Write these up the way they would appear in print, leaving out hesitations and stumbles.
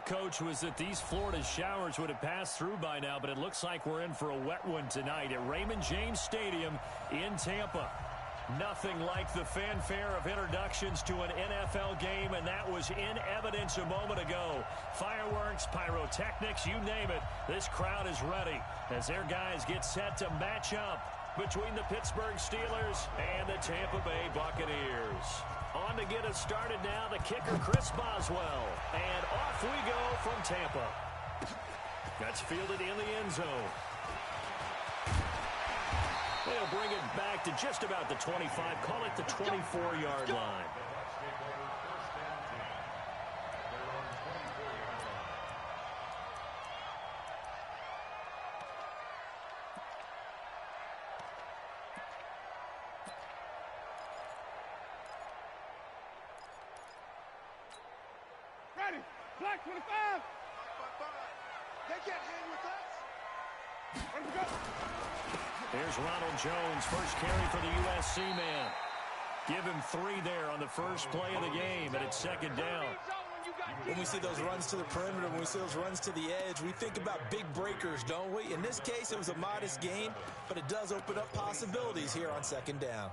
thought, Coach, was that these Florida showers would have passed through by now, but it looks like we're in for a wet one tonight at Raymond James Stadium in Tampa. Nothing like the fanfare of introductions to an NFL game, and that was in evidence a moment ago. Fireworks, pyrotechnics, you name it, this crowd is ready as their guys get set to match up between the Pittsburgh Steelers and the Tampa Bay Buccaneers. On to get us started now, the kicker, Chris Boswell. And off we go from Tampa. That's fielded in the end zone. They'll bring it back to just about the 25, call it the 24-yard line. Ready, flag 25. They can't hang with us. Let's go. Here's Ronald Jones, first carry for the USC man. Give him 3 there on the first play of the game, and it's second down. When we see those runs to the perimeter, when we see those runs to the edge, we think about big breakers, don't we? In this case, it was a modest gain, but it does open up possibilities here on second down.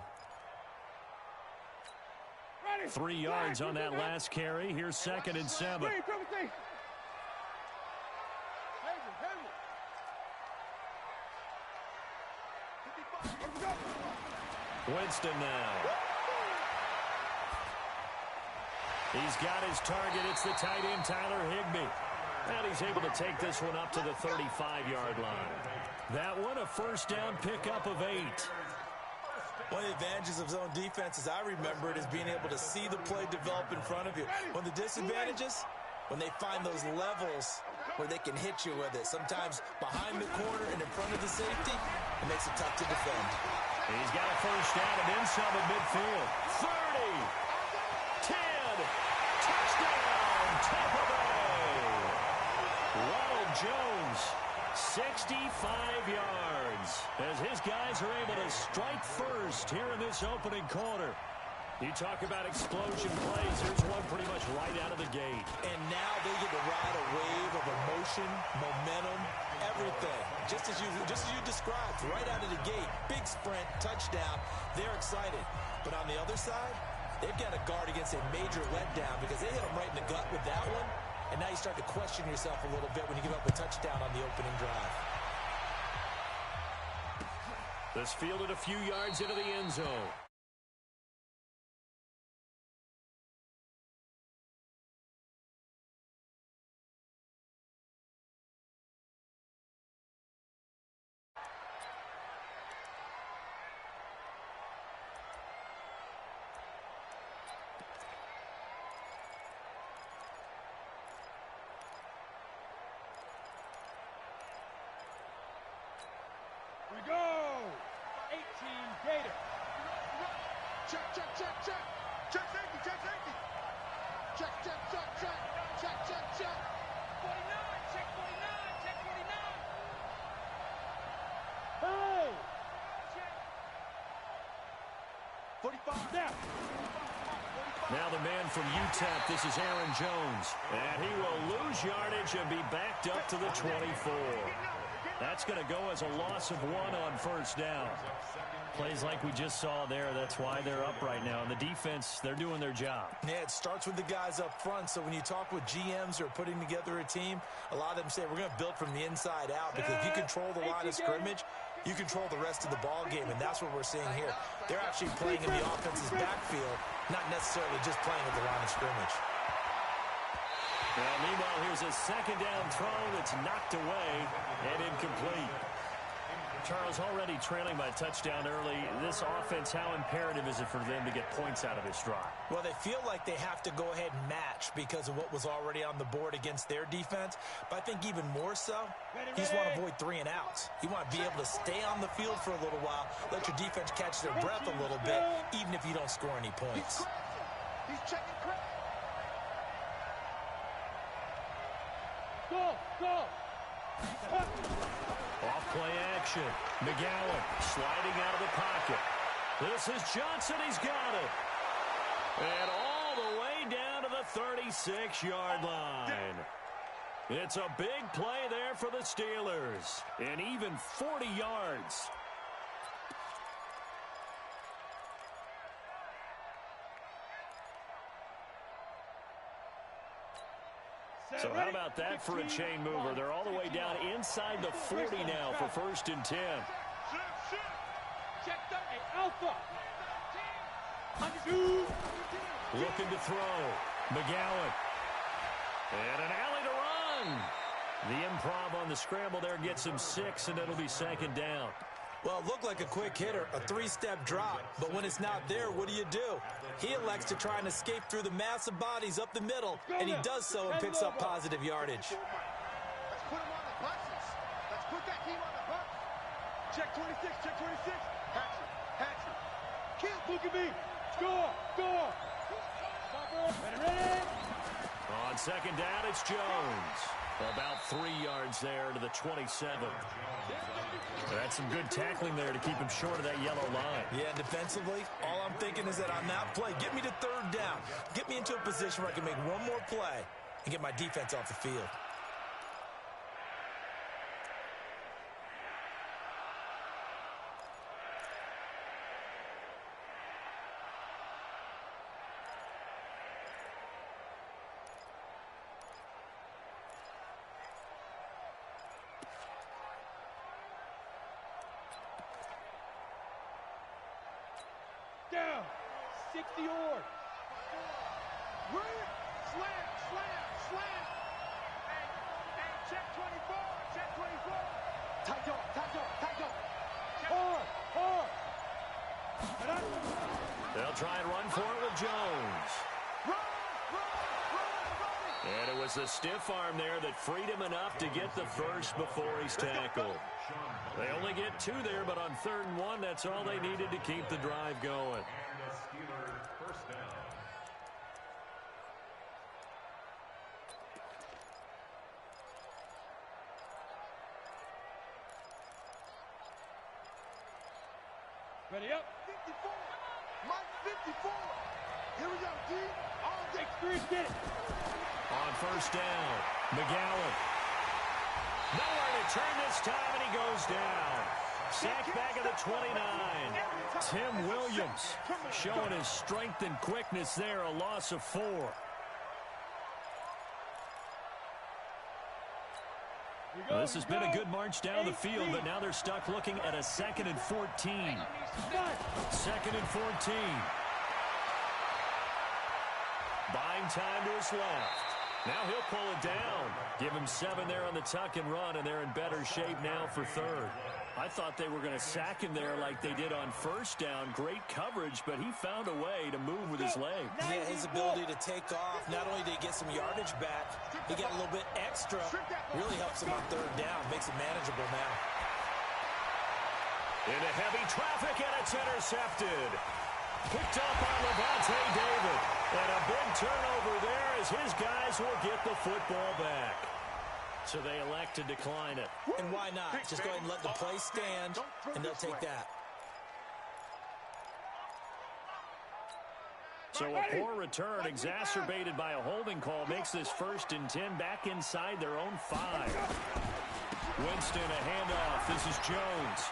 3 yards on that last carry. Here's second and 7. Winston now. He's got his target. It's the tight end, Tyler Higbee. And he's able to take this one up to the 35-yard line. That one, a first down pickup of 8. One of the advantages of zone defense, as I remember it, is being able to see the play develop in front of you. One of the disadvantages, when they find those levels where they can hit you with it. Sometimes behind the corner and in front of the safety, it makes it tough to defend. He's got a first down and then some at midfield. 30, 10, touchdown, Tampa Bay. Ronald Jones, 65 yards, as his guys are able to strike first here in this opening quarter. You talk about explosion plays. Here's one pretty much right out of the gate. And now they get to ride a wave of emotion, momentum, everything. Just as you described, right out of the gate. Big sprint, touchdown. They're excited. But on the other side, they've got to guard against a major letdown because they hit them right in the gut with that one. And now you start to question yourself a little bit when you give up a touchdown on the opening drive. This fielded a few yards into the end zone. We go. 18 Gator. Check, check, check, check. Check safety, check safety. Check, check, check, check. Check, check, check. 49, check 49, check 49. Hey. Check. 45. Now. Now the man from UTEP, this is Aaron Jones. And he will lose yardage and be backed up to the 24. That's going to go as a loss of 1 on first down. Plays like we just saw there. That's why they're up right now. And the defense, they're doing their job. Yeah, it starts with the guys up front. So when you talk with GMs who are putting together a team, a lot of them say we're going to build from the inside out because if you control the line of scrimmage, you control the rest of the ball game, and that's what we're seeing here. They're actually playing in the offense's backfield, not necessarily just playing at the line of scrimmage. Well, meanwhile, here's a second down throw that's knocked away and incomplete. Charles, already trailing by a touchdown early. This offense, how imperative is it for them to get points out of this drive? Well, they feel like they have to go ahead and match because of what was already on the board against their defense. But I think even more so, you just want to avoid 3 and outs. You want to be able to stay on the field for a little while, let your defense catch their breath a little bit, even if you don't score any points. He's checking credit. Go, go. Off play action. McGowan sliding out of the pocket. This is Johnson. He's got it. And all the way down to the 36-yard line. It's a big play there for the Steelers. And even 40 yards. So how about that for a chain mover? They're all the way down inside the 40 now for 1st and 10. Check 30, Alpha. Looking to throw. McGowan. And an alley to run. The improv on the scramble there gets him 6, and it'll be 2nd down. Well, it looked like a quick hitter, a 3-step drop. But when it's not there, what do? He elects to try and escape through the massive bodies up the middle, and he does so and picks up positive yardage. Let's put him on the buses. Let's put that team on the bus. Check 26, check 26. Hatcher. Kill, look at me. Score. Ready. On 2nd down, it's Jones. About 3 yards there to the 27. That's some good tackling there to keep him short of that yellow line. Yeah, and defensively, all I'm thinking is that on that play, get me to 3rd down. Get me into a position where I can make one more play and get my defense off the field. Down. 60 yards. Slam. Hey, check 24. Tight dog. Hard. They'll try and run for it with Jones. Run. And it was a stiff arm there that freed him enough to get the first before he's tackled. They only get 2 there, but on 3rd and 1, that's all they needed to keep the drive going. Ready up. 54. Mike 54. Here we go, D. All day. 3, get it. On 1st down, McGowan. Nowhere to turn this time, and he goes down. Sacked back at the 29. Tim Williams showing his strength and quickness there, a loss of 4. Well, this has been a good march down the field, but now they're stuck looking at a 2nd and 14. 2nd and 14. Buying time to his left. Now he'll pull it down. Give him 7 there on the tuck and run, and they're in better shape now for 3rd. I thought they were going to sack him there like they did on 1st down. Great coverage, but he found a way to move with his legs. Yeah, his ability to take off, not only did he get some yardage back, he got a little bit extra. Really helps him on 3rd down, makes it manageable now. Into heavy traffic, and it's intercepted. Picked up by Levante David. And a big turnover there as his guys will get the football back. So they elect to decline it. And why not? Just go ahead and let the play stand, and they'll take that. So a poor return exacerbated by a holding call makes this 1st and 10 back inside their own 5. Winston, a handoff. This is Jones.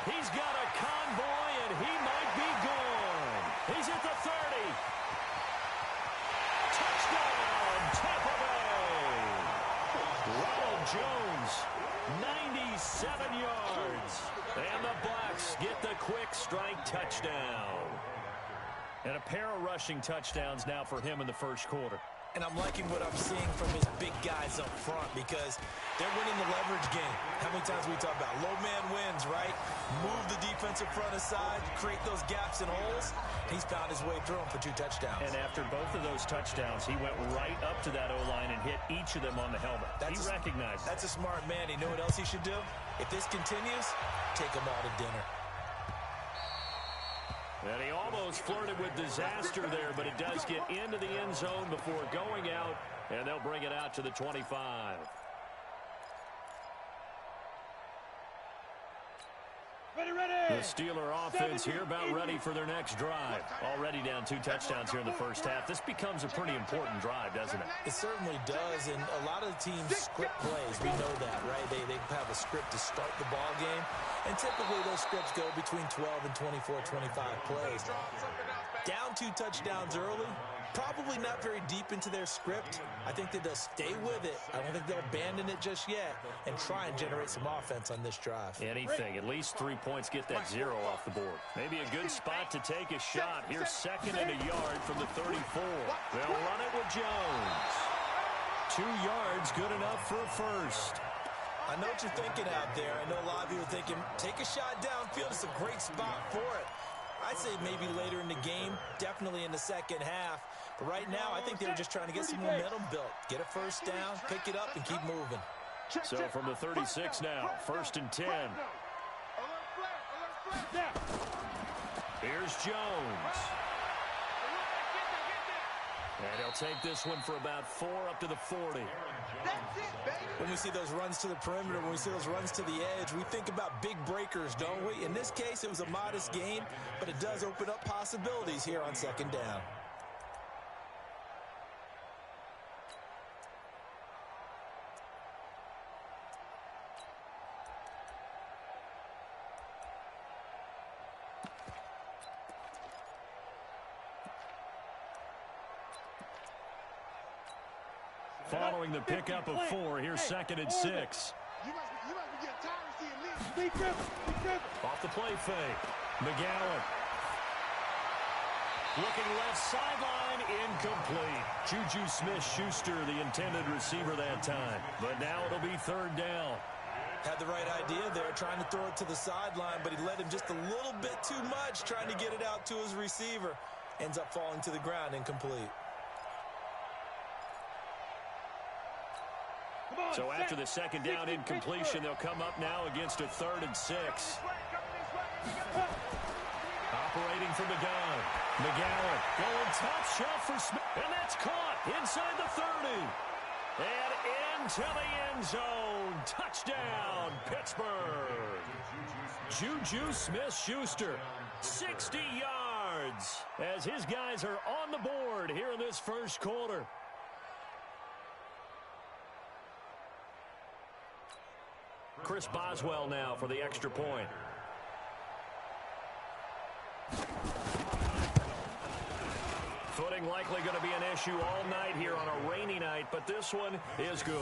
He's got a convoy, and he might be gone. He's at the 30. Touchdown, Tampa Bay. Ronald Jones, 97 yards. And the Bucs get the quick strike touchdown. And a pair of rushing touchdowns now for him in the 1st quarter. And I'm liking what I'm seeing from his big guys up front because they're winning the leverage game. How many times we talk about low man wins, right? Move the defensive front aside, create those gaps and holes. He's found his way through them for 2 touchdowns. And after both of those touchdowns, he went right up to that O-line and hit each of them on the helmet. He recognized it. That's a smart man. You know what else he should do? If this continues, take them all to dinner. And he almost flirted with disaster there, but it does get into the end zone before going out, and they'll bring it out to the 25. The Steeler offense here about ready for their next drive. Already down 2 touchdowns here in the first half. This becomes a pretty important drive, doesn't it? It certainly does, and a lot of the teams script plays. We know that, right? They have a script to start the ball game, and typically those scripts go between 12 and 24, 25 plays. Down 2 touchdowns early, probably not very deep into their script. I think that they'll stay with it. I don't think they'll abandon it just yet and try and generate some offense on this drive. Anything. At least 3 points, get that 0 off the board. Maybe a good spot to take a shot. Here's 2nd and a yard from the 34. They'll run it with Jones. 2 yards, good enough for a first. I know what you're thinking out there. I know a lot of you are thinking, take a shot downfield. It's a great spot for it. I'd say maybe later in the game, definitely in the second half. But right now, I think they were just trying to get some momentum built. Get a first down, pick it up, and keep moving. So from the 36 now, 1st and 10. Here's Jones. And he'll take this one for about 4 up to the 40. When we see those runs to the perimeter, when we see those runs to the edge, we think about big breakers, don't we? In this case, it was a modest gain, but it does open up possibilities here on 2nd down. Following the pickup of 4, here's 2nd and 6. You must be getting tired of seeing Lee. Off the play fake. McGowan. Looking left sideline, incomplete. Juju Smith-Schuster, the intended receiver that time. But now it'll be 3rd down. Had the right idea there, trying to throw it to the sideline, but he led him just a little bit too much, trying to get it out to his receiver. Ends up falling to the ground, incomplete. So after the 2nd down incompletion, they'll come up now against a 3rd and 6. Operating from the gun. McGowan going top shelf for Smith. And that's caught inside the 30. And into the end zone. Touchdown, Pittsburgh. Juju Smith-Schuster, 60 yards. As his guys are on the board here in this first quarter. Chris Boswell now for the extra point. Footing likely going to be an issue all night here on a rainy night, but this one is good.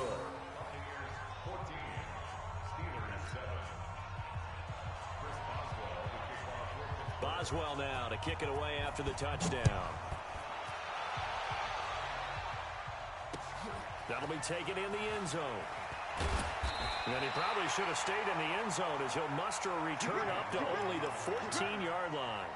Boswell now to kick it away after the touchdown. That'll be taken in the end zone. And he probably should have stayed in the end zone as he'll muster a return up to only the 14-yard line.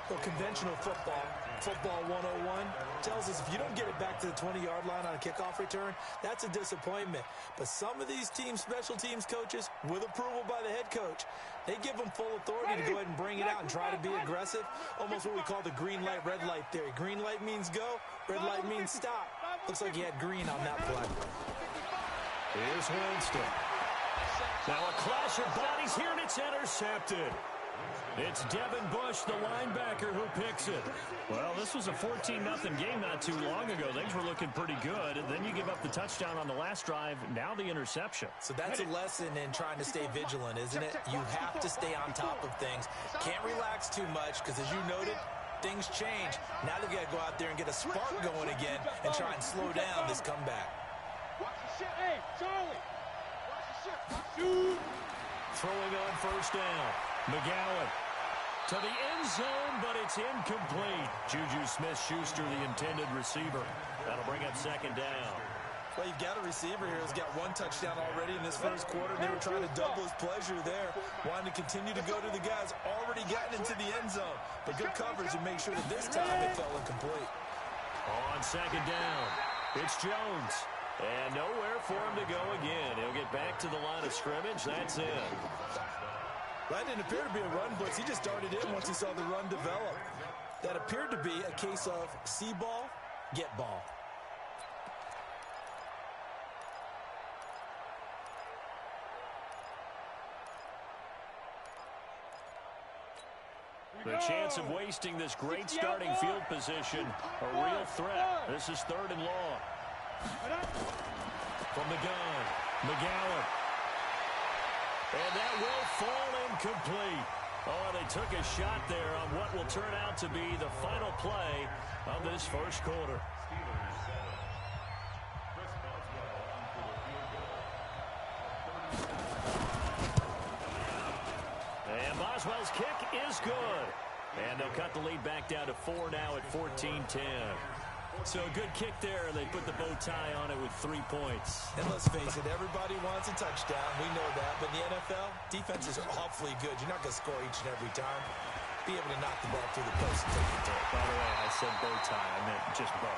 Well, conventional football 101, tells us if you don't get it back to the 20-yard line on a kickoff return, that's a disappointment. But some of these teams, special teams coaches, with approval by the head coach, they give them full authority to go ahead and bring it out and try to be aggressive. Almost what we call the green light, red light theory. Green light means go, red light means stop. Looks like he had green on that play. Here's Winston. Now a clash of bodies here, and it's intercepted. It's Devin Bush, the linebacker, who picks it. Well, this was a 14-0 game not too long ago. Things were looking pretty good. And then you give up the touchdown on the last drive. Now the interception. So that's a lesson in trying to stay vigilant, isn't it? You have to stay on top of things. Can't relax too much because, as you noted, things change. Now they've got to go out there and get a spark going again and try and slow down this comeback. Hey, Charlie. Shoot. Throwing on first down. McGowan to the end zone, but it's incomplete. Juju Smith-Schuster, the intended receiver. That'll bring up second down. Well, you've got a receiver here who's got one touchdown already in this first quarter. They were trying to double his pleasure there, wanting to continue to go to the guys already gotten into the end zone. But good coverage and make sure that this time it fell incomplete. On second down, it's Jones. And nowhere for him to go again. He'll get back to the line of scrimmage. That's it. That didn't appear to be a run blitz. He just darted in once he saw the run develop. That appeared to be a case of see ball, get ball. The chance of wasting this great starting field position, a real threat. This is 3rd and long. From the gun, McGowan. And that will fall incomplete. Oh, they took a shot there on what will turn out to be the final play of this first quarter. And Boswell's kick is good. And they'll cut the lead back down to 4 now at 14-10. So a good kick there. They put the bow tie on it with 3 points. And let's face it, everybody wants a touchdown. We know that. But in the NFL, defenses are awfully good. You're not going to score each and every time. Be able to knock the ball through the post and take it through. By the way, I said bow tie. I meant just bow.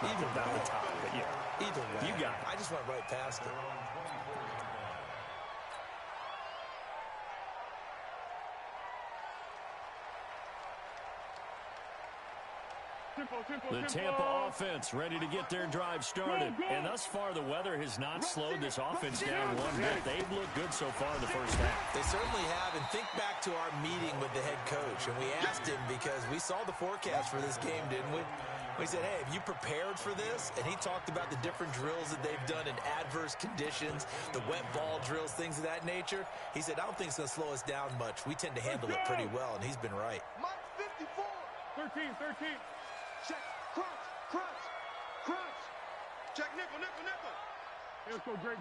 Either not way. the tie, but yeah. Either way. You got it. I just went right past it. The Tampa offense ready to get their drive started. And thus far, the weather has not slowed this offense down one bit. They've looked good so far in the first half. They certainly have. And think back to our meeting with the head coach. And we asked him because we saw the forecast for this game, didn't we? We said, hey, have you prepared for this? And he talked about the different drills that they've done in adverse conditions, the wet ball drills, things of that nature. He said, I don't think it's going to slow us down much. We tend to handle it pretty well, and he's been right. Mike 54. 13. Check, crunch. Check, nickel. Let's go, great.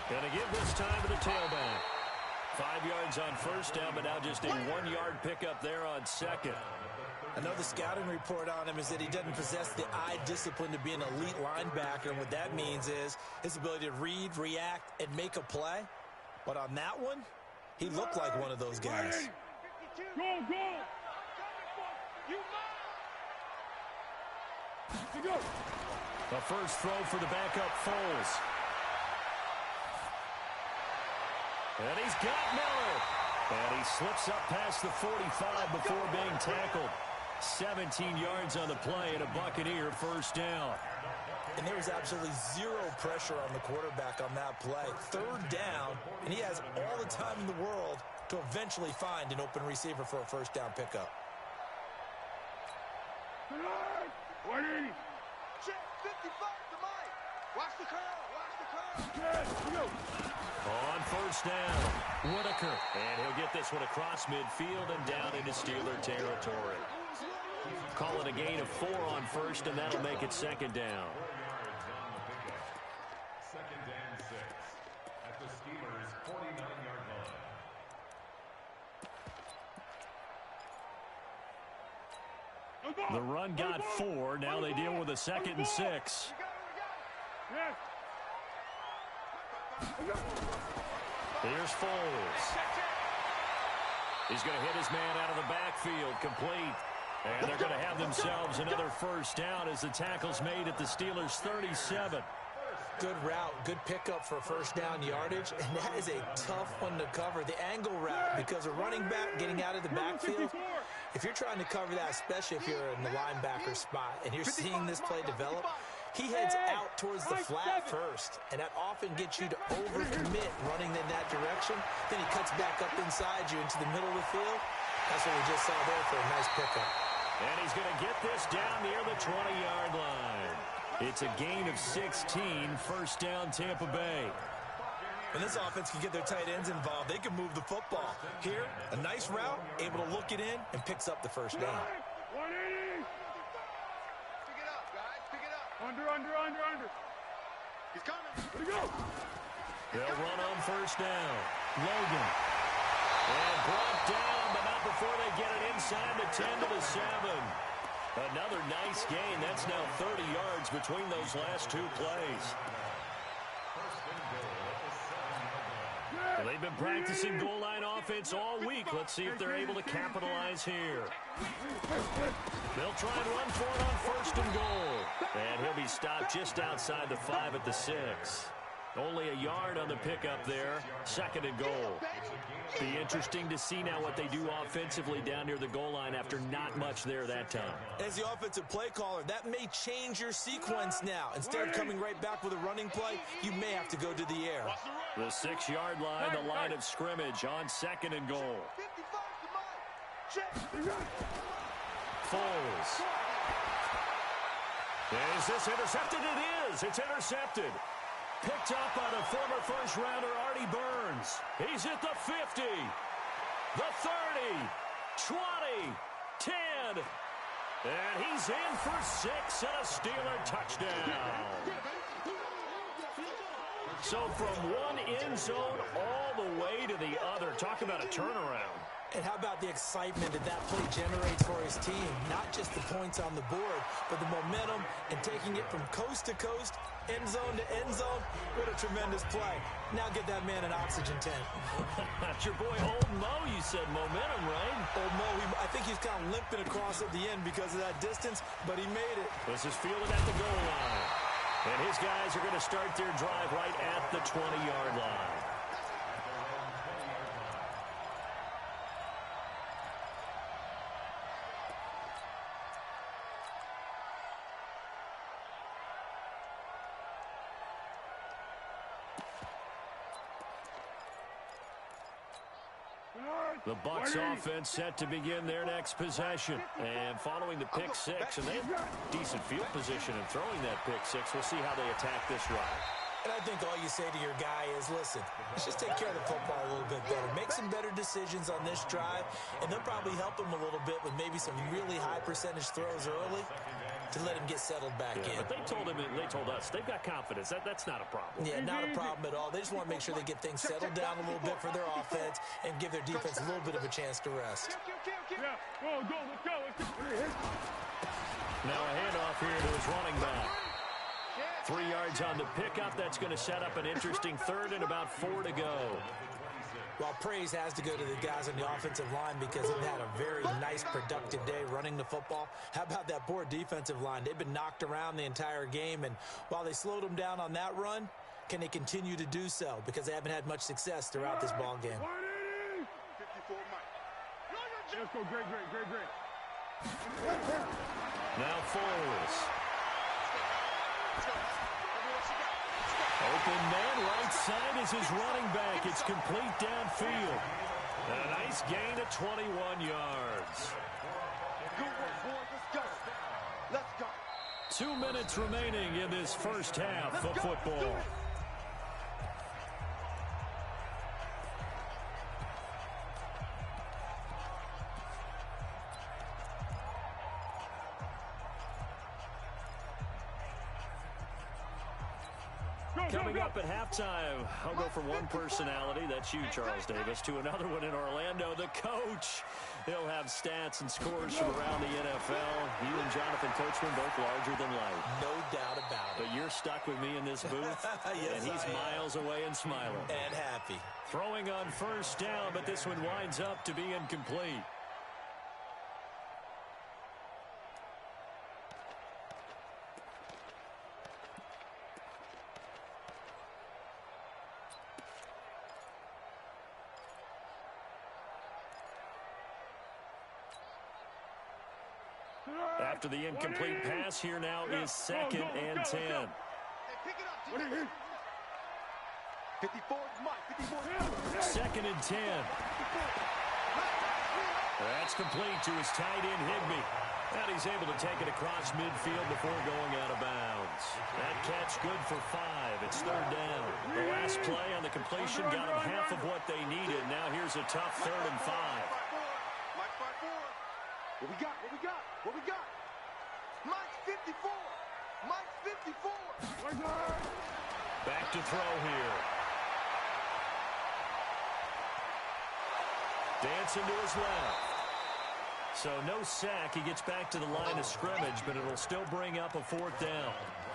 Gonna give this time to the tailback. 5 yards on first down, but now just a 1-yard pickup there on second. Another scouting report on him is that he doesn't possess the eye discipline to be an elite linebacker. And what that means is his ability to read, react, and make a play. But on that one, he looked like one of those guys. Go! The first throw for the backup Foles. And he's got Miller. And he slips up past the 45 before being tackled. 17 yards on the play and a Buccaneer first down. And there was absolutely zero pressure on the quarterback on that play. 3rd down, and he has all the time in the world to eventually find an open receiver for a first down pickup. 180. Check, 55 to Mike. Watch the curl. On first down, Whitaker. And he'll get this one across midfield and down into Steeler territory. Call it a gain of 4 on first, and that'll make it 2nd down. 2nd and 6 at the Steelers' 49-yard line. The run got 4. Now they deal with a 2nd and 6. Yes. Here's Foles. He's going to hit his man out of the backfield, complete. And they're going to have themselves another first down as the tackle's made at the Steelers' 37. Good route, good pickup for first down yardage, and that is a tough one to cover. The angle route, because a running back getting out of the backfield, if you're trying to cover that, especially if you're in the linebacker spot, and you're seeing this play develop, he heads out towards the flat first, and that often gets you to overcommit running in that direction. Then he cuts back up inside you into the middle of the field. That's what we just saw there for a nice pickup. And he's going to get this down near the 20-yard line. It's a gain of 16, first down Tampa Bay. When this offense can get their tight ends involved, they can move the football. Here, a nice route, able to look it in, and picks up the first down. 180. Pick it up, guys. Pick it up. Under. He's coming. Let it go. They'll run on first down. Logan. And brought down, but not before they get it inside the 10 to the 7. Another nice gain. That's now 30 yards between those last 2 plays. Well, they've been practicing goal line offense all week. Let's see if they're able to capitalize here. They'll try and run for it on first and goal. And he'll be stopped just outside the 5 at the 6. Only a yard on the pickup there. 2nd and goal. Be interesting to see now what they do offensively down near the goal line after not much there that time. As the offensive play caller, that may change your sequence now. Instead of coming right back with a running play, you may have to go to the air. The 6-yard line, the line of scrimmage on 2nd and goal. Foles. Is this intercepted? It is. It's intercepted. Picked up by the former first-rounder Artie Burns. He's at the 50, the 30, 20, 10, and he's in for 6 and a Steeler touchdown. So from one end zone all the way to the other. Talk about a turnaround. And how about the excitement that play generates for his team? Not just the points on the board, but the momentum and taking it from coast to coast, end zone to end zone. What a tremendous play. Now get that man an oxygen tank. That's your boy Old Mo, you said momentum, right? Old Mo, I think he's kind of limping across at the end because of that distance, but he made it. This is fielded at the goal line. And his guys are going to start their drive right at the 20-yard line. The Bucs offense set to begin their next possession. And following the pick six, and they have decent field position in throwing that pick six. We'll see how they attack this drive. And I think all you say to your guy is, listen, let's just take care of the football a little bit better. Make some better decisions on this drive, and they'll probably help him a little bit with maybe some really high percentage throws early to let him get settled back in. But they told us, they've got confidence. That's not a problem. Yeah, not a problem at all. They just want to make sure they get things settled down a little bit for their offense and give their defense a little bit of a chance to rest. Yeah, let's go. Now a handoff here to his running back. 3 yards on the pickup. That's going to set up an interesting 3rd and about 4 to go. Well, praise has to go to the guys on the offensive line because they've had a very nice, productive day running the football. How about that poor defensive line? They've been knocked around the entire game, and while they slowed them down on that run, can they continue to do so? Because they haven't had much success throughout this ball game. 54 Mike. Let's go, great. Now Foles. Open man, right side is his running back. It's complete downfield. A nice gain of 21 yards. Good work, boys. Let's go. 2 minutes remaining in this first half of football. Coming up at halftime, I'll go from one personality, that's you, Charles Davis, to another one in Orlando, the coach. He'll have stats and scores from around the NFL. You and Jonathan Coachman both larger than life. No doubt about it. But you're stuck with me in this booth, yes, and he's miles away and smiling. And happy. Throwing on first down, but this one winds up to be incomplete. After the incomplete pass, here now is 2nd and 10. Hey, pick it up, defense. 54 Mike. 54. 2nd and 10. That's complete to his tight end, Higbee. And he's able to take it across midfield before going out of bounds. That catch good for 5. It's 3rd down. The last play on the completion got them half of what they needed. Now here's a tough 3rd and 5. Mike 5-4. What we got? Mike 54. Back to throw here. Dancing to his left. So no sack. He gets back to the line of scrimmage, but it'll still bring up a 4th down.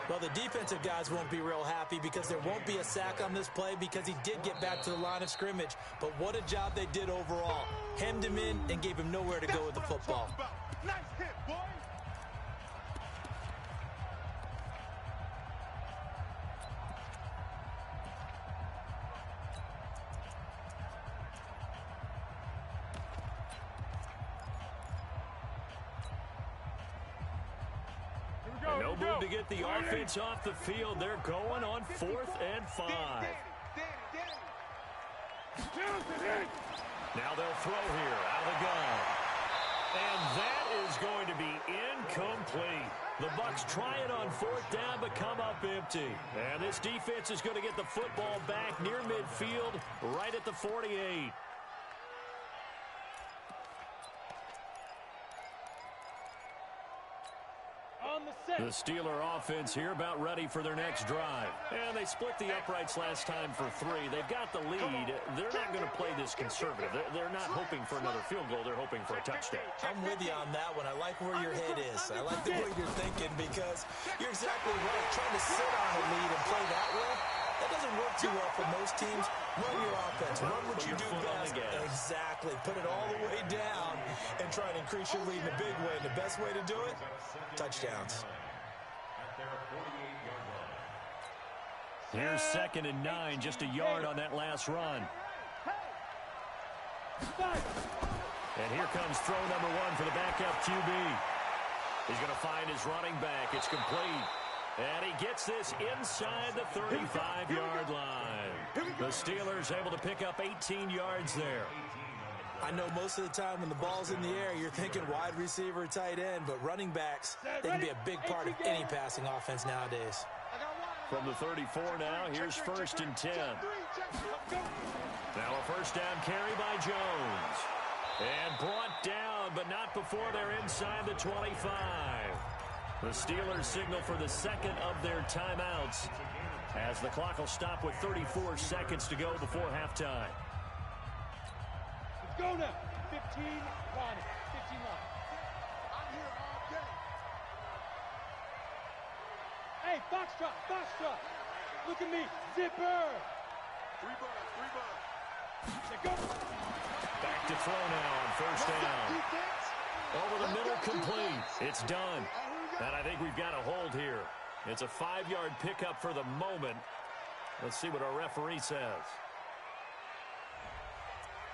Well, the defensive guys won't be real happy because there won't be a sack on this play because he did get back to the line of scrimmage. But what a job they did overall. Hemmed him in and gave him nowhere to go with the football. Nice hit, boy. No move to get the offense off the field. They're going on 4th and 5. Now they'll throw here out of the gun. And that is going to be incomplete. The Bucs try it on 4th down, but come up empty. And this defense is going to get the football back near midfield, right at the 48. The Steeler offense here about ready for their next drive. And they split the uprights last time for 3. They've got the lead. They're not going to play this conservative. They're not hoping for another field goal. They're hoping for a touchdown. I'm with you on that one. I like where your head is. I like the way you're thinking because you're exactly right. Trying to sit on a lead and play that way, that doesn't work too well for most teams. Run your offense. Run what you do best. Exactly. Put it all the way down and try and increase your lead in a big way. And the best way to do it, touchdowns. Here's 2nd and 9, just a yard on that last run. And here comes throw number 1 for the backup QB. He's going to find his running back. It's complete. And he gets this inside the 35-yard line. The Steelers able to pick up 18 yards there. I know most of the time when the ball's in the air, you're thinking wide receiver, tight end, but running backs, they can be a big part of any passing offense nowadays. From the 34 now, here's 1st and 10. Now a 1st down carry by Jones. And brought down, but not before they're inside the 25. The Steelers signal for the 2nd of their timeouts as the clock will stop with 34 seconds to go before halftime. Let's go now. 15 line. 15 line. I'm here all day. Hey, box drop. Look at me. Zipper. 3 bucks. Let's go. Back to throw now on 1st down. Over the middle, complete. It's done. And I think we've got a hold here. It's a 5-yard pickup for the moment. Let's see what our referee says.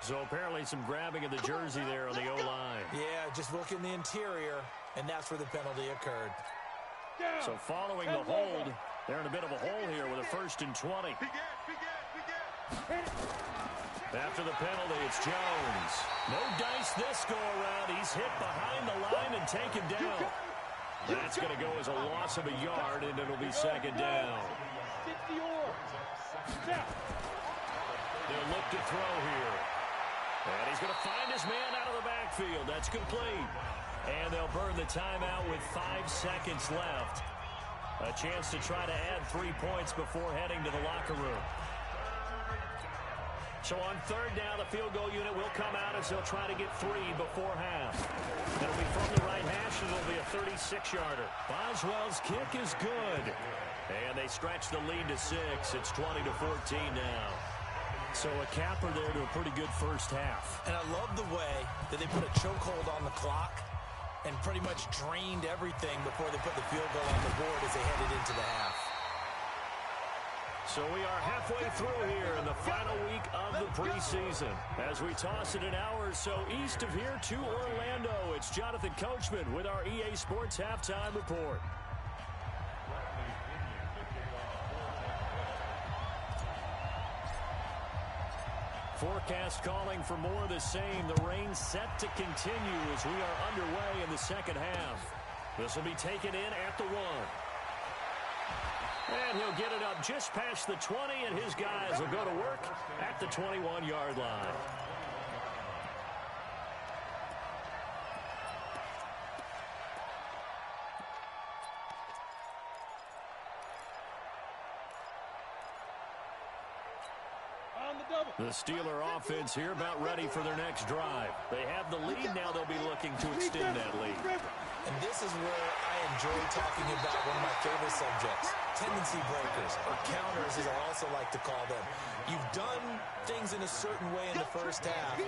So apparently some grabbing of the jersey there on the O-line. Yeah, just look in the interior, and that's where the penalty occurred. So following the hold, they're in a bit of a hole here with a 1st and 20. After the penalty, it's Jones. No dice this go around. He's hit behind the line and taken down. That's going to go as a loss of a yard, and it'll be 2nd down. They'll look to throw here. And he's going to find his man out of the backfield. That's complete. And they'll burn the timeout with 5 seconds left. A chance to try to add 3 points before heading to the locker room. So on 3rd down, the field goal unit will come out as they'll try to get 3 before half. It'll be from the right hash, and it'll be a 36-yarder. Boswell's kick is good. And they stretch the lead to 6. It's 20-14 now. So a capper there to a pretty good first half. And I love the way that they put a chokehold on the clock and pretty much drained everything before they put the field goal on the board as they headed into the half. So we are halfway through here in the final week of the preseason. As we toss it an hour or so east of here to Orlando, it's Jonathan Coachman with our EA Sports Halftime Report. Forecast calling for more of the same. The rain set to continue as we are underway in the second half. This will be taken in at the 1. And he'll get it up just past the 20, and his guys will go to work at the 21-yard line. The Steeler offense here about ready for their next drive. They have the lead now. They'll be looking to extend that lead. And this is where I enjoy talking about one of my favorite subjects, tendency breakers, or counters as I also like to call them. You've done things in a certain way in the first half,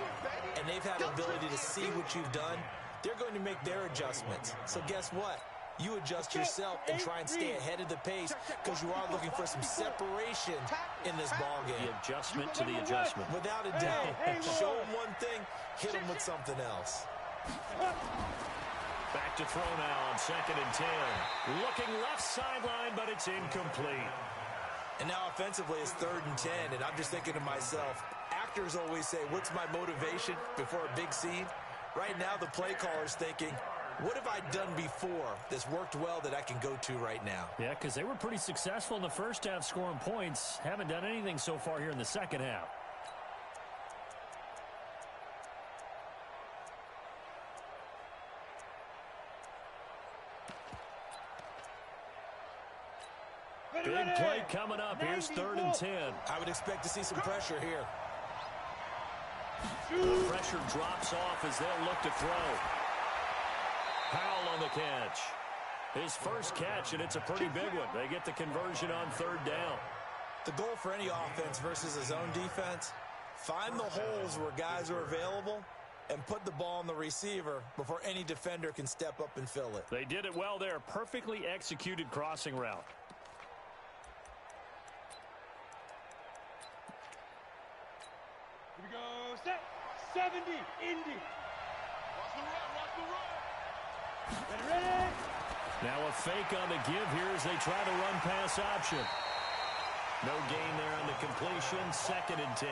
and they've had the ability to see what you've done. They're going to make their adjustments. So guess what? You adjust yourself and try and stay ahead of the pace because you are looking for some separation in this ball game. The adjustment to the adjustment. Without a doubt. Show them one thing, hit them with something else. Back to throw now on 2nd and 10. Looking left sideline, but it's incomplete. And now offensively it's 3rd and 10, and I'm just thinking to myself, actors always say, what's my motivation before a big scene? Right now the play caller's thinking, what have I done before that's worked well that I can go to right now? Yeah, because they were pretty successful in the first half scoring points. Haven't done anything so far here in the second half. Big play coming up. Here's 3rd and 10. I would expect to see some pressure here. The pressure drops off as they'll look to throw. Powell on the catch. His first catch, and it's a pretty big one. They get the conversion on 3rd down. The goal for any offense versus a zone defense, find the holes where guys are available and put the ball on the receiver before any defender can step up and fill it. They did it well there. Perfectly executed crossing route. Here we go, set, 70, Indy. Watch the run, watch the run. Ready. Now a fake on the give here as they try to run pass option. No gain there on the completion, 2nd and 10.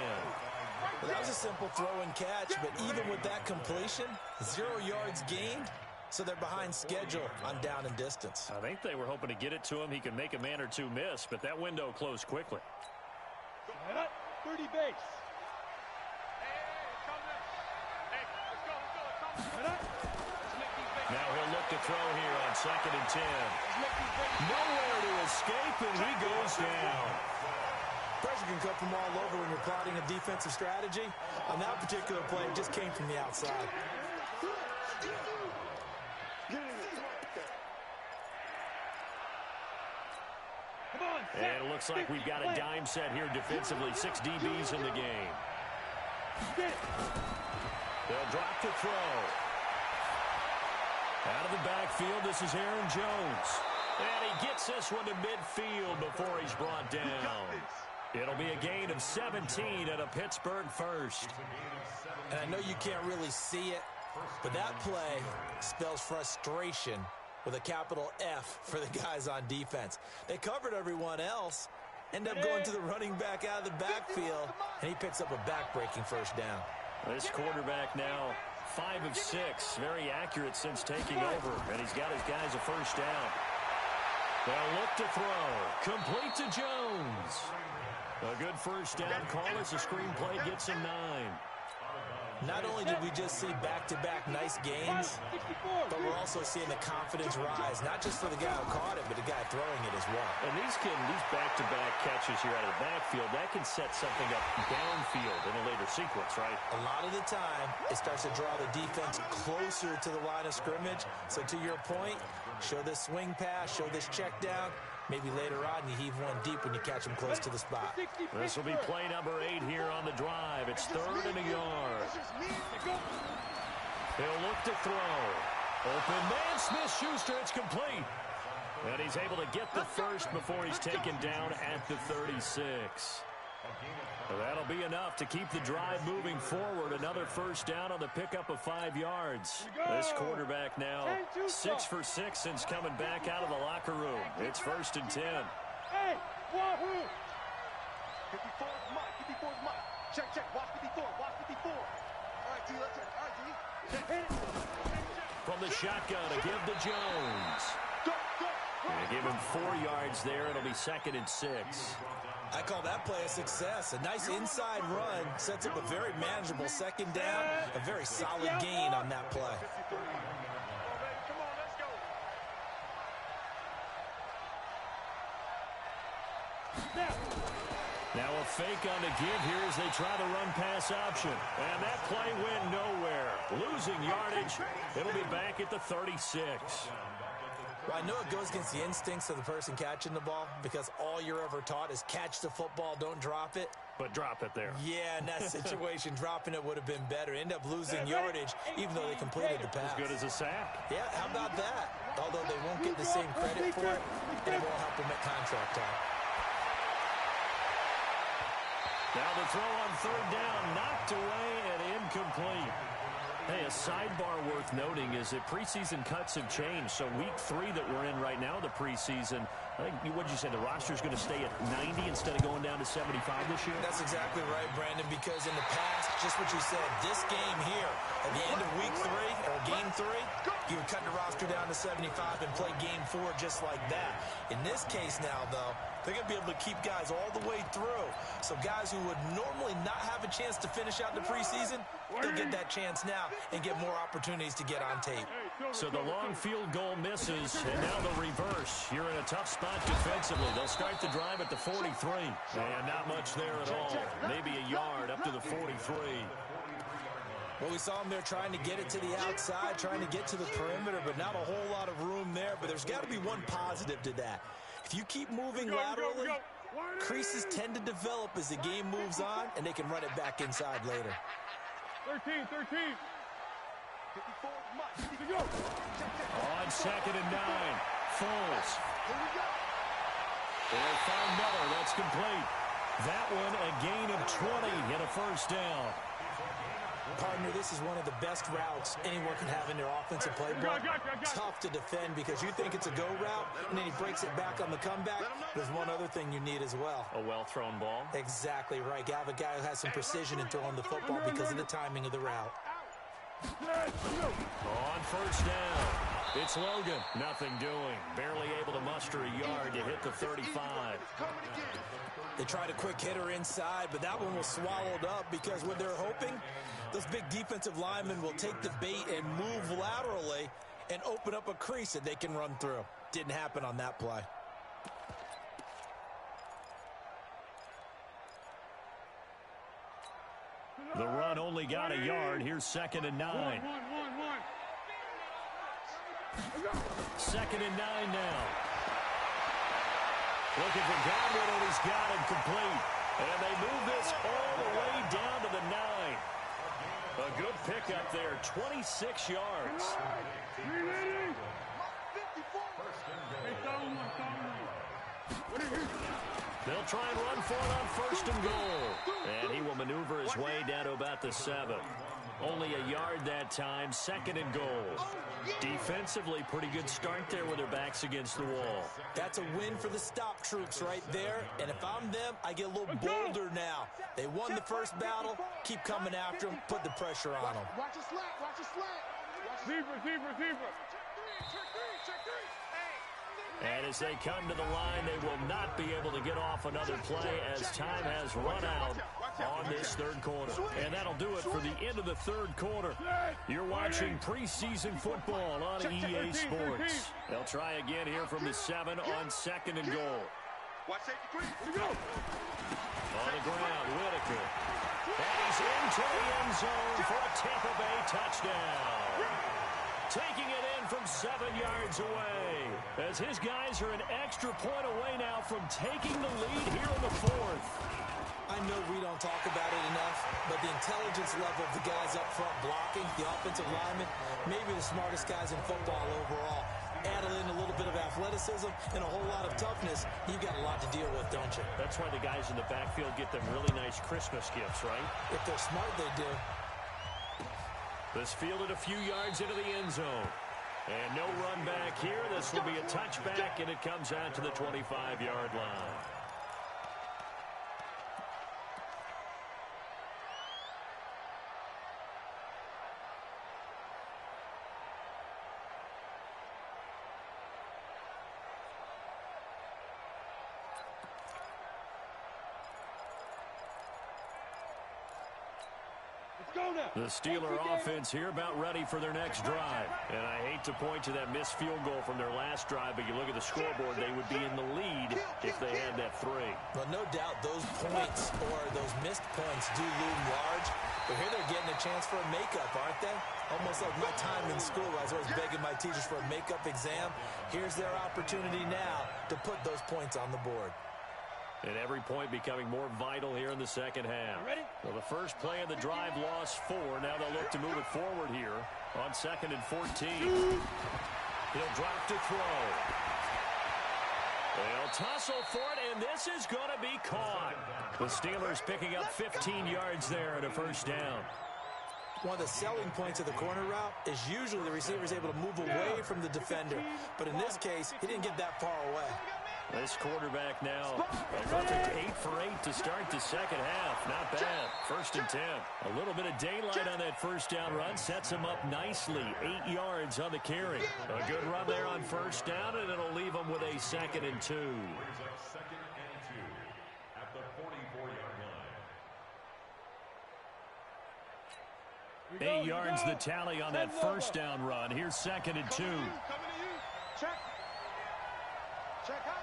Well, that was a simple throw and catch, but even with that completion, 0 yards gained, so they're behind schedule on down and distance. I think they were hoping to get it to him. He could make a man or two miss, but that window closed quickly. 30 base. Now he'll look to throw here on 2nd and 10. Nowhere to escape, and he goes down. Pressure can come from all over when you're plotting a defensive strategy. On that particular play, it just came from the outside. And it looks like we've got a dime set here defensively. 6 DBs in the game. They'll drop to throw. Out of the backfield, this is Aaron Jones. And he gets this one to midfield before he's brought down. It'll be a gain of 17 and a Pittsburgh first. And I know you can't really see it, but that play spells frustration with a capital F for the guys on defense. They covered everyone else, end up going to the running back out of the backfield, and he picks up a back-breaking first down. This quarterback now 5 of 6, very accurate since taking over, and he's got his guys a first down. They'll look to throw, complete to Jones. A good first down call as the screenplay gets him 9. Not only did we just see back-to-back nice gains, but we're also seeing the confidence rise, not just for the guy who caught it, but the guy throwing it as well. And these back-to-back catches here out of the backfield, that can set something up downfield in a later sequence, right? A lot of the time, it starts to draw the defense closer to the line of scrimmage. So to your point, show this swing pass, show this check down. Maybe later on you heave one deep when you catch them close to the spot. This will be play number 8 here on the drive. It's 3rd and a yard. He'll look to throw. Open man, Smith-Schuster, it's complete. And he's able to get the first before he's taken down at the 36. That'll be enough to keep the drive moving forward. Another first down on the pickup of 5 yards. This quarterback now 6 for 6 since coming back out of the locker room. It's 1st and 10. Hey, wahoo! 54 is Mike. 54 is Mike. Check, check. Watch 54. Watch 54. All right, D. Let's check. All right, D. Hit it. From the shotgun, a give to Jones. And give him 4 yards there. It'll be 2nd and 6. I call that play a success. A nice inside run sets up a very manageable second down, a very solid gain on that play. Now a fake on the give here as they try to run pass option. And that play went nowhere. Losing yardage. It'll be back at the 36. Well, I know it goes against the instincts of the person catching the ball because all you're ever taught is catch the football, don't drop it. But drop it there. Yeah, in that situation, dropping it would have been better. End up losing yardage even though they completed the pass. As good as a sack. Yeah, how about that? Although they won't get the same credit for it, and it won't help them at contract time. Now the throw on 3rd down, knocked away and incomplete. Hey, a sidebar worth noting is that preseason cuts have changed. So week 3 that we're in right now, the preseason, I think, what'd you say, the roster's going to stay at 90 instead of going down to 75 this year? That's exactly right, Brandon, because in the past, just what you said, this game here, at the end of week 3, or game 3, you would cut the roster down to 75 and play game 4 just like that. In this case now, though, they're going to be able to keep guys all the way through. So guys who would normally not have a chance to finish out the preseason, they'll get that chance now and get more opportunities to get on tape. So the long field goal misses, and now the reverse. You're in a tough spot defensively. They'll start the drive at the 43. And not much there at all. Maybe a yard up to the 43. Well, we saw him there trying to get it to the outside, trying to get to the perimeter, but not a whole lot of room there. But there's got to be one positive to that. If you keep moving laterally, creases tend to develop as the game moves on, and they can run it back inside later. 13. On 2nd and 9, Foles. They'll find Miller. That's complete. That one a gain of 20 and a first down. Partner, this is one of the best routes anyone can have in their offensive playbook. Tough to defend because you think it's a go route, and then he breaks it back on the comeback. There's one other thing you need as well. A well-thrown ball. Exactly right. You have a guy who has some precision in throwing the football because of the timing of the route. On first down, it's Logan. Nothing doing. Barely able to muster a yard to hit the 35. They tried a quick hitter inside, but that one was swallowed up because what they're hoping, those big defensive linemen will take the bait and move laterally and open up a crease that they can run through. Didn't happen on that play. The run only got a yard. Here's 2nd and 9. 2nd and 9 now. Looking for Godwin, and he's got him complete. And they move this all the way down to the 9. A good pickup there, 26 yards. They'll try and run for it on 1st and goal. And he will maneuver his way down to about the 7. Only a yard that time, 2nd and goal. Defensively, pretty good start there with their backs against the wall. That's a win for the stop troops right there. And if I'm them, I get a little bolder now. They won the first battle. Keep coming after them. Put the pressure on them. Watch it slant. Watch it slant. Receiver. Check three. And as they come to the line, they will not be able to get off another play as time has run out on this 3rd quarter. And that'll do it for the end of the 3rd quarter. You're watching preseason football on EA Sports. They'll try again here from the 7 on 2nd and goal. Watch safety three. On the ground, Whitaker. And he's into the end zone for a Tampa Bay touchdown. Taking it in from 7 yards away, as his guys are an extra point away now from taking the lead here in the 4th. I know we don't talk about it enough, but the intelligence level of the guys up front blocking, the offensive linemen, maybe the smartest guys in football overall. Add in a little bit of athleticism and a whole lot of toughness, you've got a lot to deal with, don't you? That's why the guys in the backfield get them really nice Christmas gifts, right? If they're smart, they do. This fielded a few yards into the end zone. And no run back here. This will be a touchback, and it comes out to the 25-yard line. The Steeler offense here about ready for their next drive. And I hate to point to that missed field goal from their last drive, but you look at the scoreboard, they would be in the lead if they had that 3. Well, no doubt those points or those missed points do loom large. But here they're getting a chance for a makeup, aren't they? Almost like my time in school. I was always begging my teachers for a makeup exam. Here's their opportunity now to put those points on the board. And every point becoming more vital here in the 2nd half. Well, the first play of the drive lost 4. Now they'll look to move it forward here on 2nd and 14. He'll drop to throw. They'll tussle for it, and this is going to be caught. The Steelers picking up 15 yards there and a first down. One of the selling points of the corner route is usually the receiver is able to move away from the defender. But in this case, he didn't get that far away. This quarterback now, a perfect 8 for 8 to start the second half. Not bad. 1st and 10. A little bit of daylight on that first down run sets him up nicely. 8 yards on the carry. A good run there on 1st down, and it'll leave him with a 2nd and 2. Brings up 2nd and 2 at the 44-yard line. 8 yards the tally on that 1st down run. Here's 2nd and 2. Coming to you. Check. Check out.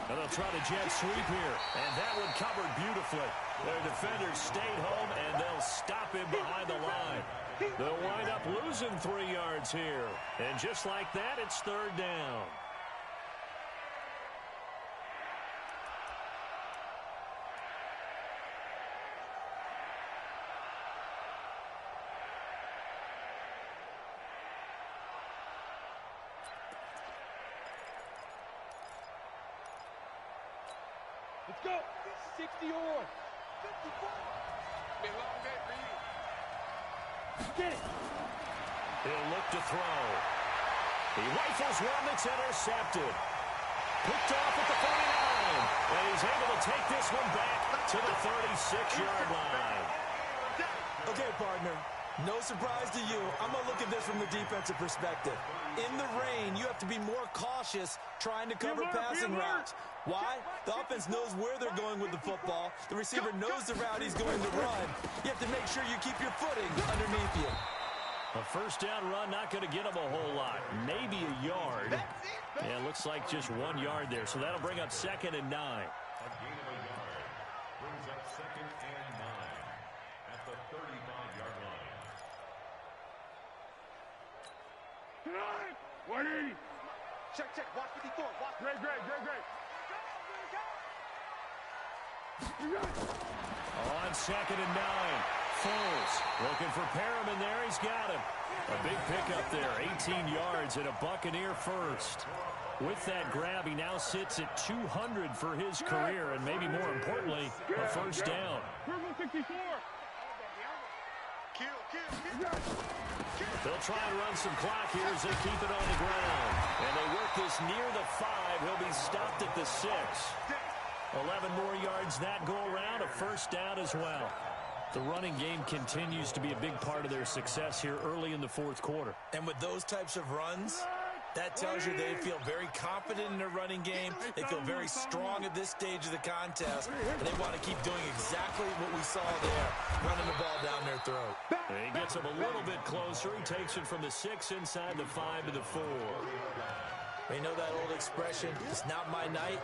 And they'll try to jet sweep here. And that one covered beautifully. Their defenders stayed home, and they'll stop him behind the line. They'll wind up losing 3 yards here. And just like that, it's 3rd down. Let's go. 60 on. 54. Been a long day for you. Get it. He'll look to throw. He rifles one that's intercepted. Picked off at the 49. And he's able to take this one back to the 36-yard line. Okay, partner. No surprise to you. I'm going to look at this from the defensive perspective. In the rain, you have to be more cautious trying to cover passing routes. Why? The offense knows where they're going with the football. The receiver knows the route he's going to run. You have to make sure you keep your footing underneath you. A 1st down run, not going to get him a whole lot. Maybe a yard. Yeah, looks like just 1 yard there. So that'll bring up 2nd and 9. A gain of a yard brings up 2nd and 9 at the 35-yard line. 180. Check. Watch 54. Watch. Great. On 2nd and 9. Foles looking for Perriman there. He's got him. A big pickup there. 18 yards and a Buccaneer first. With that grab, he now sits at 200 for his career, and maybe more importantly, a 1st down. Purple 64. Kill. They'll try and run some clock here as they keep it on the ground. And they work this near the 5. He'll be stopped at the 6. 11 more yards that go around, a 1st down as well. The running game continues to be a big part of their success here early in the 4th quarter. And with those types of runs, that tells you they feel very confident in their running game. They feel very strong at this stage of the contest. And they want to keep doing exactly what we saw there, running the ball down their throat. And he gets him a little bit closer. He takes it from the 6 inside the 5 to the 4. You know that old expression, it's not my night?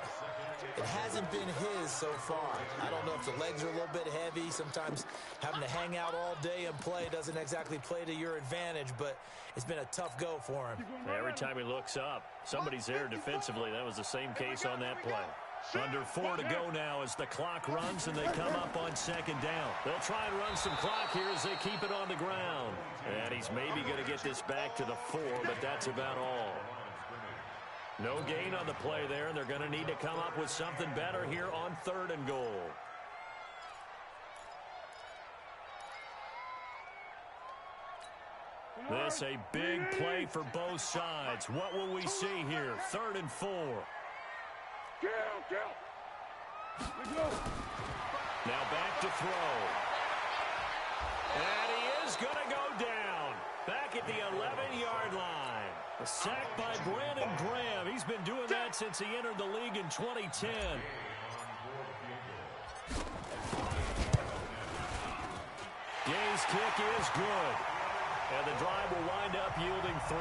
It hasn't been his so far. I don't know if the legs are a little bit heavy. Sometimes having to hang out all day and play doesn't exactly play to your advantage, but it's been a tough go for him. Every time he looks up, somebody's there defensively. That was the same case on that play. Under 4 to go now as the clock runs and they come up on 2nd down. They'll try and run some clock here as they keep it on the ground. And he's maybe going to get this back to the 4, but that's about all. No gain on the play there, and they're going to need to come up with something better here on 3rd and goal. This a big play for both sides. What will we see here? 3rd and 4. Kill. Now back to throw. And he is going to go down. Back at the 11-yard line. A sack by Brandon Graham. He's been doing that since he entered the league in 2010. Gay's kick is good. And the drive will wind up yielding 3.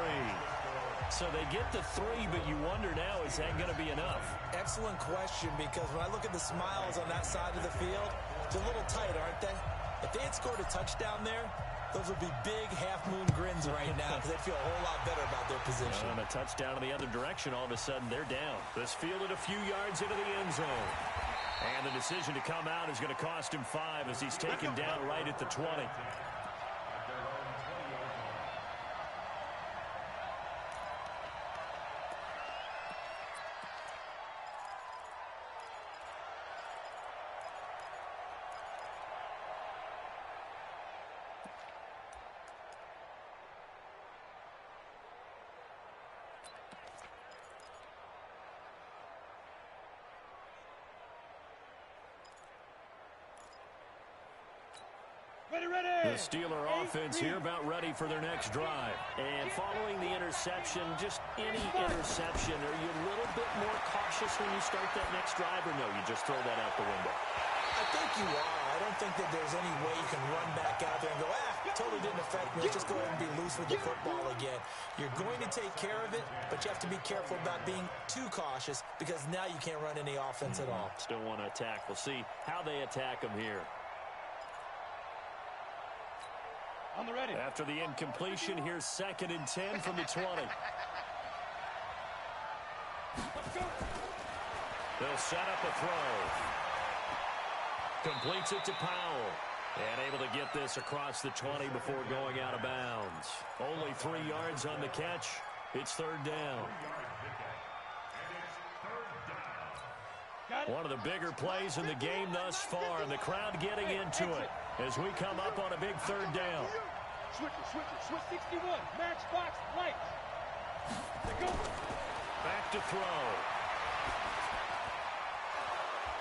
So they get the 3, but you wonder now, is that going to be enough? Excellent question, because when I look at the smiles on that side of the field, it's a little tight, aren't they? If they had scored a touchdown there, those would be big half-moon grins right now because they'd feel a whole lot better about their position. And a touchdown in the other direction, all of a sudden they're down. This fielded a few yards into the end zone. And the decision to come out is going to cost him 5 as he's taken down right at the 20. The Steeler offense here about ready for their next drive. And following the interception, just any interception, are you a little bit more cautious when you start that next drive, or no, you just throw that out the window? I think you are. I don't think that there's any way you can run back out there and go, totally didn't affect me. Let's just go ahead and be loose with the football again. You're going to take care of it, but you have to be careful about being too cautious because now you can't run any offense at all. Still want to attack. We'll see how they attack them here. On the ready. After the incompletion, here's 2nd and 10 from the 20. Let's go. They'll set up a throw. Completes it to Powell. And able to get this across the 20 before going out of bounds. Only 3 yards on the catch. It's 3rd down. One of the bigger plays in the game thus far, and the crowd getting into it as we come up on a big 3rd down. Switch 61. Matchbox light. They go. Back to throw.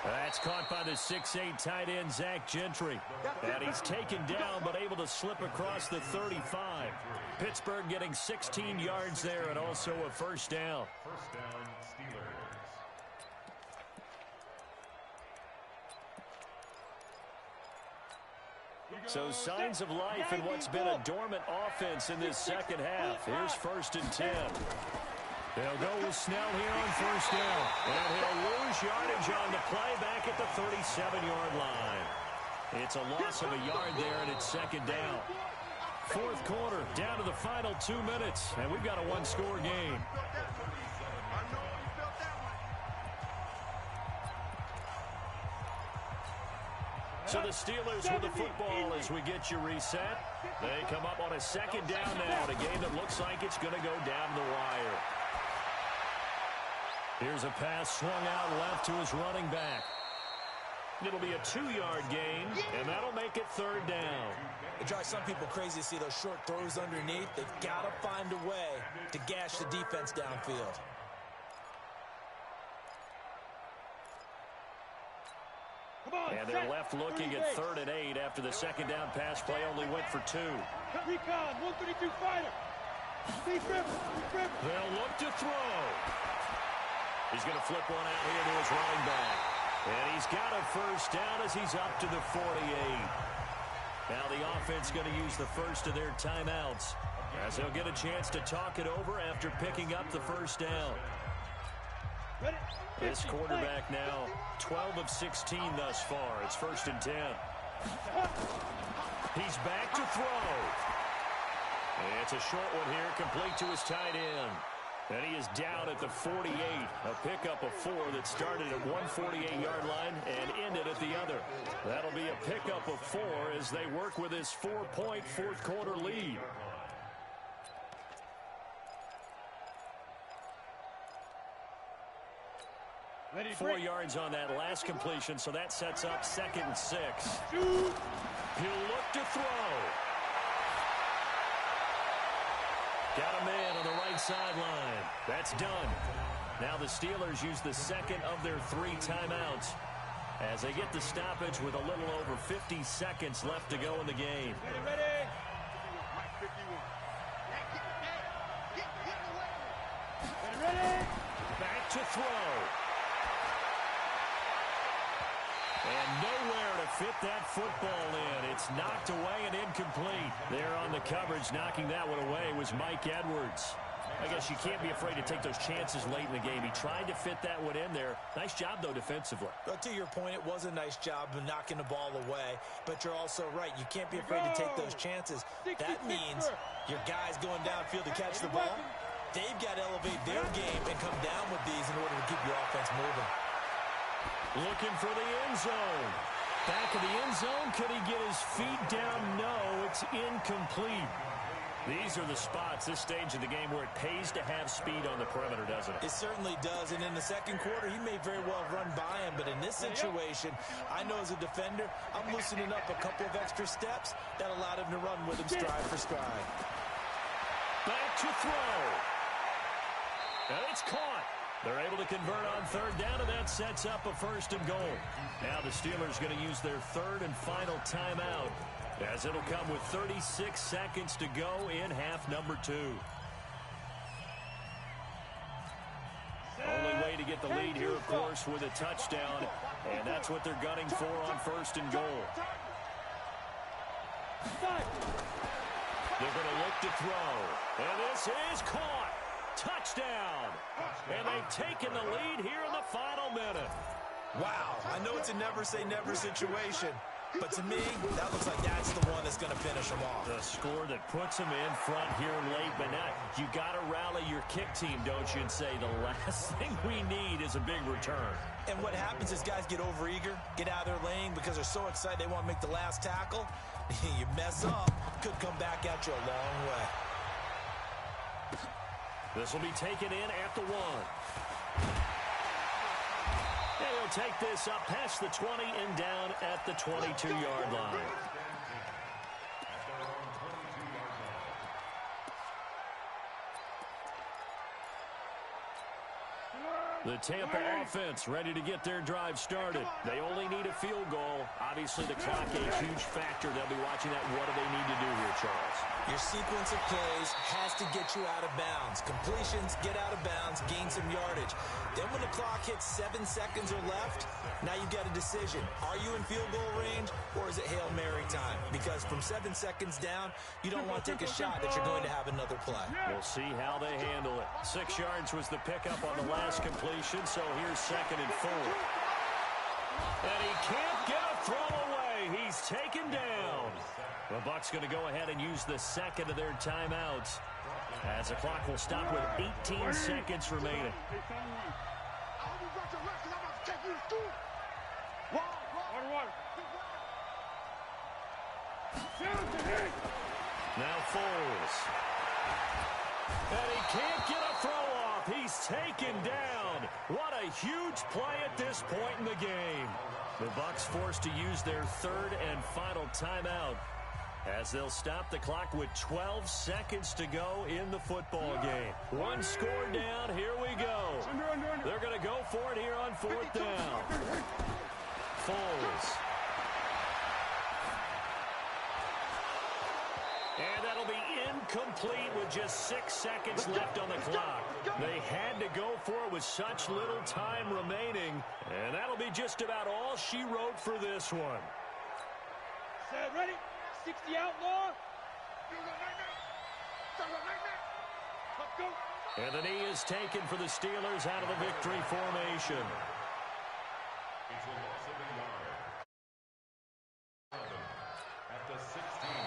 That's caught by the 6'8" tight end, Zach Gentry. And he's taken down, but able to slip across the 35. Pittsburgh getting 16 yards there and also a 1st down. First down, Steelers. So signs of life in what's been a dormant offense in this 2nd half. Here's 1st and 10. They'll go with Snell here on 1st down. And he'll lose yardage on the play back at the 37-yard line. It's a loss of a yard there, and it's 2nd down. 4th quarter, down to the final 2 minutes, and we've got a 1-score game. So the Steelers with the football as we get you reset. They come up on a 2nd down now in a game that looks like it's going to go down the wire. Here's a pass swung out left to his running back. It'll be a 2-yard gain, and that'll make it 3rd down. It drives some people crazy to see those short throws underneath. They've got to find a way to gash the defense downfield. And they're left looking at 3rd and 8 after the 2nd down pass play only went for 2. Recon, 132 fighter. They'll look to throw. He's going to flip one out here to his running back. And he's got a 1st down as he's up to the 48. Now the offense going to use the first of their timeouts as they'll get a chance to talk it over after picking up the 1st down. This quarterback now 12 of 16 thus far. It's 1st and 10. He's back to throw. It's a short one here, complete to his tight end. And he is down at the 48. A pickup of 4 that started at one 48-yard line and ended at the other. That'll be a pickup of 4 as they work with his 4-point 4th quarter lead. Ready, 4 yards on that last completion, so that sets up 2nd and 6. Shoot. He'll look to throw. Got a man on the right sideline. That's done. Now the Steelers use the 2nd of their 3 timeouts as they get the stoppage with a little over 50 seconds left to go in the game. Ready. Back to throw. And nowhere to fit that football in. It's knocked away and incomplete. There on the coverage, knocking that one away was Mike Edwards. I guess you can't be afraid to take those chances late in the game. He tried to fit that one in there. Nice job, though, defensively. But to your point, it was a nice job of knocking the ball away. But you're also right. You can't be afraid to take those chances. That means your guys going downfield to catch the ball, they've got to elevate their game and come down with these in order to keep your offense moving. Looking for the end zone. Back of the end zone. Could he get his feet down? No, it's incomplete. These are the spots, this stage of the game, where it pays to have speed on the perimeter, doesn't it? It certainly does, and in the 2nd quarter, he may very well run by him, but in this situation, I know as a defender, I'm loosening up a couple of extra steps that allowed him to run with him stride for stride. Back to throw. And it's caught. They're able to convert on third down, and that sets up a 1st and goal. Now the Steelers going to use their 3rd and final timeout, as it'll come with 36 seconds to go in half number 2. Only way to get the lead here, of course, with a touchdown, and that's what they're gunning for on 1st and goal. They're going to look to throw, and this is caught. Touchdown! And they've taken the lead here in the final minute. Wow, I know it's a never-say-never situation, but to me, that looks like that's the one that's going to finish them off. The score that puts them in front here late, but now you got to rally your kick team, don't you, and say the last thing we need is a big return. And what happens is guys get overeager, get out of their lane because they're so excited they want to make the last tackle. You mess up, could come back at you a long way. This will be taken in at the 1. And he'll take this up past the 20 and down at the 22-yard line. The Tampa offense ready to get their drive started. They only need a field goal. Obviously, the clock a huge factor. They'll be watching that. What do they need to do here, Charles? Your sequence of plays has to get you out of bounds. Completions, get out of bounds, gain some yardage. Then when the clock hits 7 seconds or left, now you've got a decision. Are you in field goal range, or is it Hail Mary time? Because from 7 seconds down, you don't want to take a shot that you're going to have another play. We'll see how they handle it. 6 yards was the pickup on the last completion, so here's 2nd and 4. And he can't get a throw away. He's taken down. The Bucs going to go ahead and use the 2nd of their timeouts, as the clock will stop with 18 seconds remaining. Now Foles. And he can't get a throw off. He's taken down. What a huge play at this point in the game. The Bucs forced to use their 3rd and final timeout, as they'll stop the clock with 12 seconds to go in the football game. 1 score down. Here we go. They're going to go for it here on 4th down. Foles. And that'll be incomplete with just 6 seconds left on the clock. They had to go for it with such little time remaining, and that'll be just about all she wrote for this one. Set, ready? 60 outlaw. Let's go. And the knee is taken for the Steelers out of the victory formation. It's a loss of a yard. At the 16.